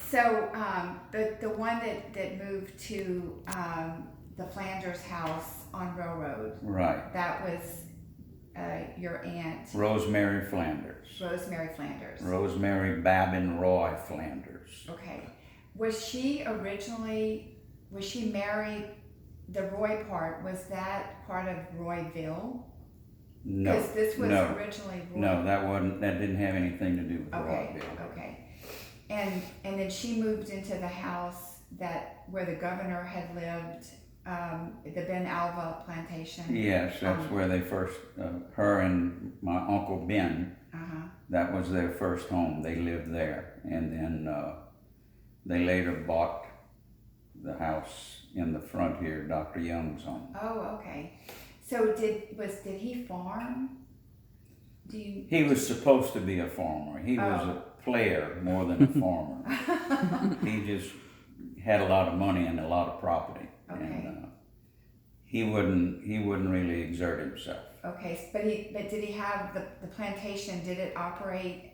So, the one that moved to, the Flanders house on Railroad, Right. that was, your aunt, Rosemary Flanders. Rosemary Flanders. Rosemary Babin Roy Flanders. Okay. Was she married, the Roy part, was that part of Royville? No. Because this was no, originally Roy. No, that didn't have anything to do with Okay, Royville. okay. And then she moved into the house where the governor had lived, the Ben Alva plantation. Yes, that's where they first, her and my Uncle Ben, that was their first home. They lived there. And then they later bought the house in the front here, Dr. Young's home. Oh, okay. So did he farm? He was supposed to be a farmer. He was a player more than a farmer. He just had a lot of money and a lot of property. Okay. And he wouldn't really exert himself. Okay, but did he have the plantation? Did it operate?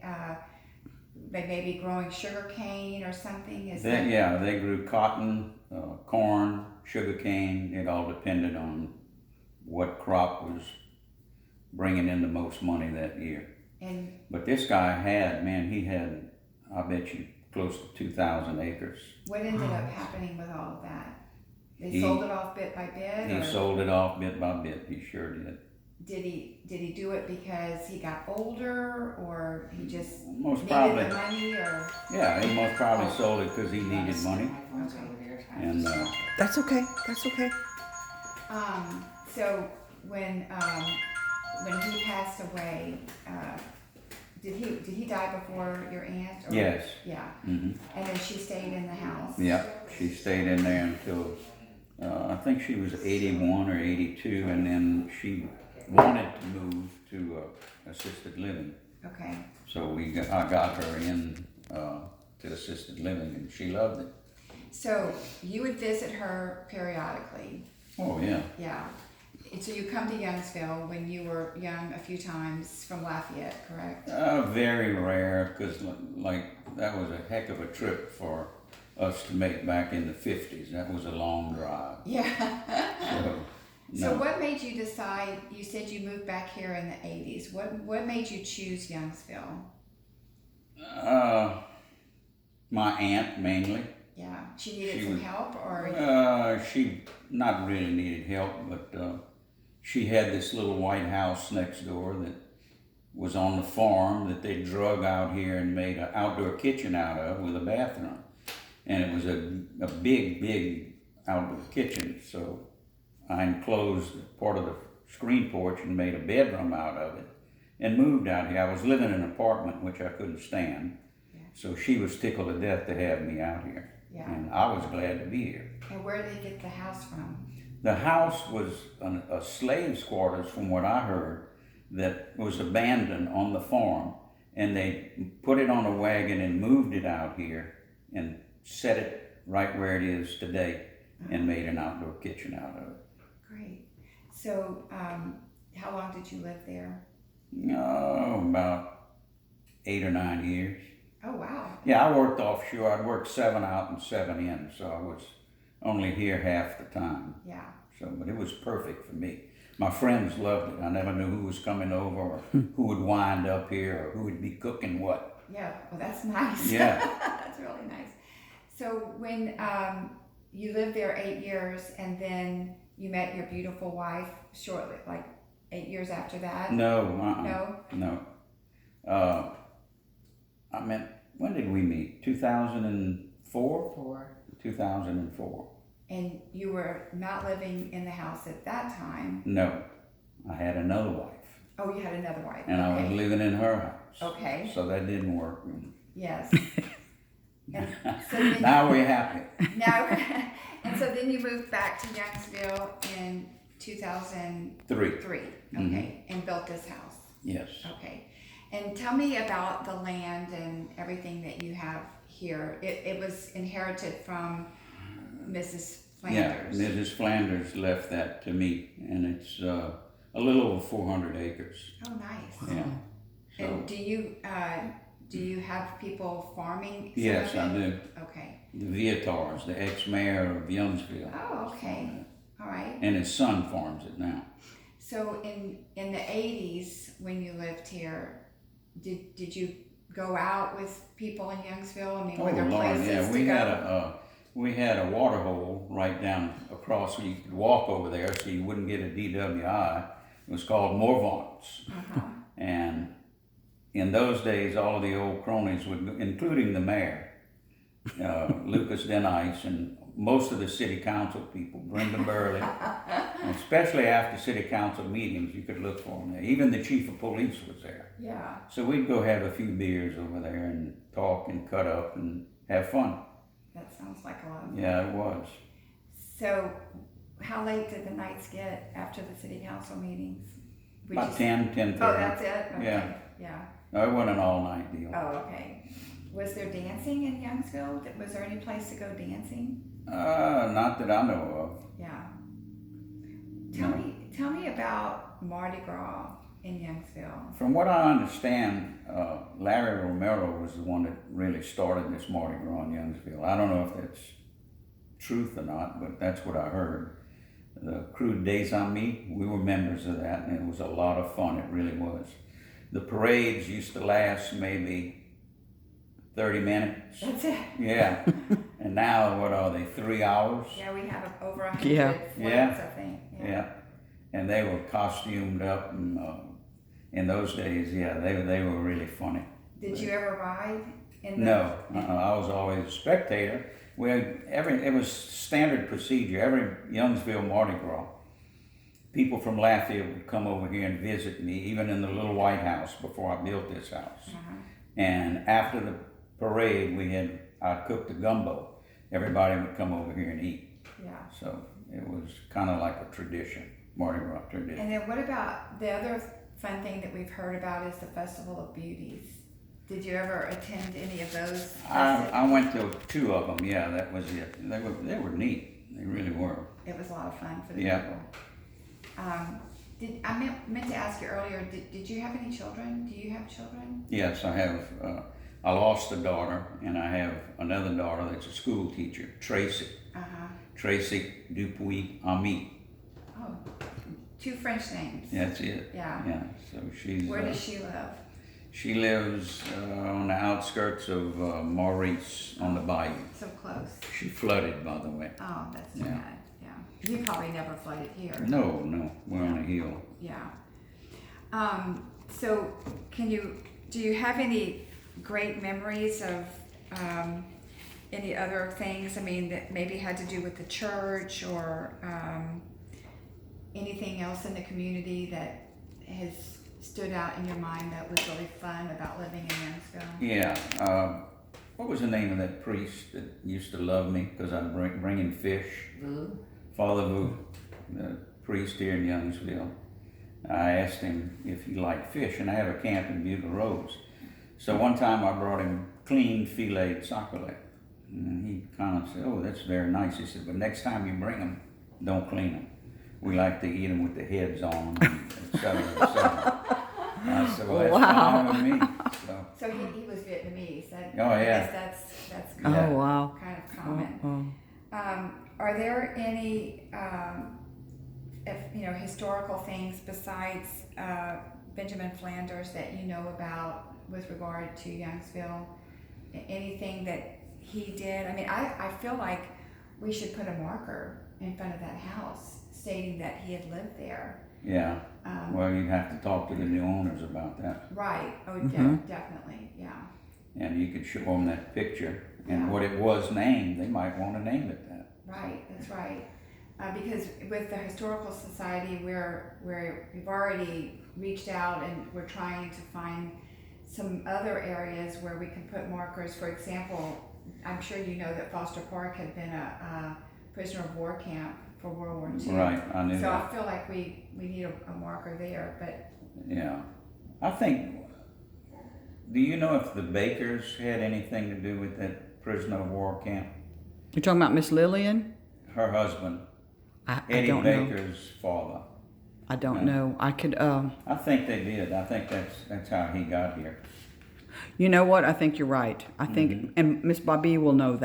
Maybe growing sugar cane or something? Yeah, they grew cotton, corn, sugar cane. It all depended on what crop was bringing in the most money that year. But this guy he had, I bet you, close to 2,000 acres. What ended up happening with all of that? They sold it off bit by bit? He sold it off bit by bit, he sure did. Did he do it because he got older, or he just needed the money, or? Yeah, he most probably sold it because he needed money. Okay. And That's okay. So when he passed away, did he die before your aunt? Or? Yes. Yeah. Mm-hmm. And then she stayed in the house. Yeah, she stayed in there until I think she was 81 or 82, and then she wanted to move to assisted living. Okay. So I got her in to assisted living, and she loved it. So you would visit her periodically. Oh yeah. Yeah. So you come to Youngsville when you were young a few times from Lafayette, correct? Very rare, because that was a heck of a trip for us to make back in the 50s. That was a long drive. Yeah. No. So what made you decide, you said you moved back here in the 80s. What made you choose Youngsville? My aunt mainly. Yeah. She needed some help, or? She not really needed help, but she had this little white house next door that was on the farm that they drug out here and made an outdoor kitchen out of with a bathroom. And it was a big outdoor kitchen. So I enclosed part of the screen porch and made a bedroom out of it and moved out here. I was living in an apartment, which I couldn't stand. Yeah. So she was tickled to death to have me out here. Yeah. And I was glad to be here. And where did they get the house from? The house was a slave's quarters, from what I heard, that was abandoned on the farm. And they put it on a wagon and moved it out here and set it right where it is today and made an outdoor kitchen out of it. Great. So how long did you live there? About 8 or 9 years. Oh, wow. Yeah, I worked offshore. I'd work 7 out and 7 in, so I was only here half the time. Yeah. So, but it was perfect for me. My friends loved it. I never knew who was coming over or who would wind up here or who would be cooking what. Yeah, well, that's nice. Yeah. That's really nice. So when you lived there 8 years and then you met your beautiful wife shortly, like 8 years after that? No. I meant, when did we meet? 2004? 2004. And you were not living in the house at that time? No, I had another wife. Oh, you had another wife. And I was living in her house. Okay. So that didn't work. Yes. And so then Now we're happy. And so then you moved back to Youngsville in 2003. Okay. And built this house. Yes. Okay. And tell me about the land and everything that you have here. It was inherited from Mrs. Flanders. Yeah, Mrs. Flanders left that to me, and it's a little over 400 acres. Oh, nice. Yeah. So, And do you have people farming? yes, I do. Okay. the Vietars, the ex-mayor of Youngsville. Oh, okay. All right. And his son farms it now. So in the 80s, when you lived here, did you go out with people in Youngsville? I mean, were there places yeah, to go? We had a water hole right down across where you could walk over there so you wouldn't get a DWI. It was called Morvant's. Uh-huh. And in those days, all of the old cronies would, including the mayor, Lucas Denice, and most of the city council people, Brenda Burley, especially after city council meetings, you could look for them there. Even the chief of police was there. Yeah. So we'd go have a few beers over there and talk and cut up and have fun. That sounds like a lot of fun. Yeah, it was. So how late did the nights get after the city council meetings? Would About you 10:30. Oh, that's it? Okay. Yeah. Yeah. No, it wasn't an all-night deal. Oh, okay. Was there dancing in Youngsville? Was there any place to go dancing? Not that I know of. Yeah. No. Tell me about Mardi Gras in Youngsville. From what I understand, Larry Romero was the one that really started this Mardi Gras in Youngsville. I don't know if that's truth or not, but that's what I heard. The Crew des Amis, we were members of that, and it was a lot of fun. It really was. The parades used to last maybe 30 minutes. That's it. Yeah. And now, what are they, 3 hours? Yeah, we have over 100 Yeah. floats, Yeah. I think. Yeah. And they were costumed up, and in those days, yeah, they were really funny. Did you ever ride in the... No, I was always a spectator. It was standard procedure. Every Youngsville Mardi Gras, people from Lafayette would come over here and visit me, even in the little White House before I built this house. Uh-huh. And after the parade, I cooked a gumbo. Everybody would come over here and eat. Yeah. So it was kind of like a tradition, Mardi Gras tradition. And then what about the other fun thing that we've heard about is the Festival of Beauties. Did you ever attend any of those? I went to 2 of them. Yeah, that was it. They were neat. They really were. It was a lot of fun for the Yeah. people. I meant to ask you earlier, did you have any children? Do you have children? Yes, I have. I lost a daughter, and I have another daughter that's a school teacher, Tracy. Uh-huh. Tracy Dupuis Ami. Oh, 2 French names. That's it. Yeah. Yeah. So she's. Where does she live? She lives on the outskirts of Maurice on the bayou. So close. She flooded, by the way. Oh, that's too Yeah. bad. Yeah. You probably never flooded here. No, we're on a hill. Yeah. So do you have any great memories of any other things, I mean, that maybe had to do with the church or anything else in the community that has stood out in your mind that was really fun about living in Youngsville? Yeah. What was the name of that priest that used to love me because I'm bringing fish? Vu? Father Vu, the priest here in Youngsville. I asked him if he liked fish, and I have a camp in Bugle Rose. So one time I brought him clean filleted sac-a-lait. And he kind of said, "Oh, that's very nice." He said, "But next time you bring them, don't clean them. We like to eat them with the heads on them, et cetera, et cetera." I said, "Well, that's fine with me." So he was Vietnamese. Oh, I yeah. guess that's Oh, Yeah. wow. kind of common. Oh. Are there any historical things besides Benjamin Flanders that you know about with regard to Youngsville? Anything that he did? I mean, I feel like we should put a marker in front of that house stating that he had lived there. Yeah. Well, you'd have to talk to the new owners about that. Right. Oh, definitely. Yeah. And you could show them that picture and Yeah. what it was named. They might want to name it that. Right. That's right. Because with the Historical Society, we've already reached out and we're trying to find some other areas where we can put markers. For example, I'm sure you know that Foster Park had been a prisoner of war camp for World War II. Right, I knew So that. I feel like we need a marker there, but Yeah. I think, do you know if the Bakers had anything to do with that prisoner of war camp? You're talking about Miss Lillian? Her husband, I Eddie don't know. Baker's father. I don't know. I could, I think they did. I think that's how he got here. you know what? I think you're right. I think, and Miss Bobby will know that.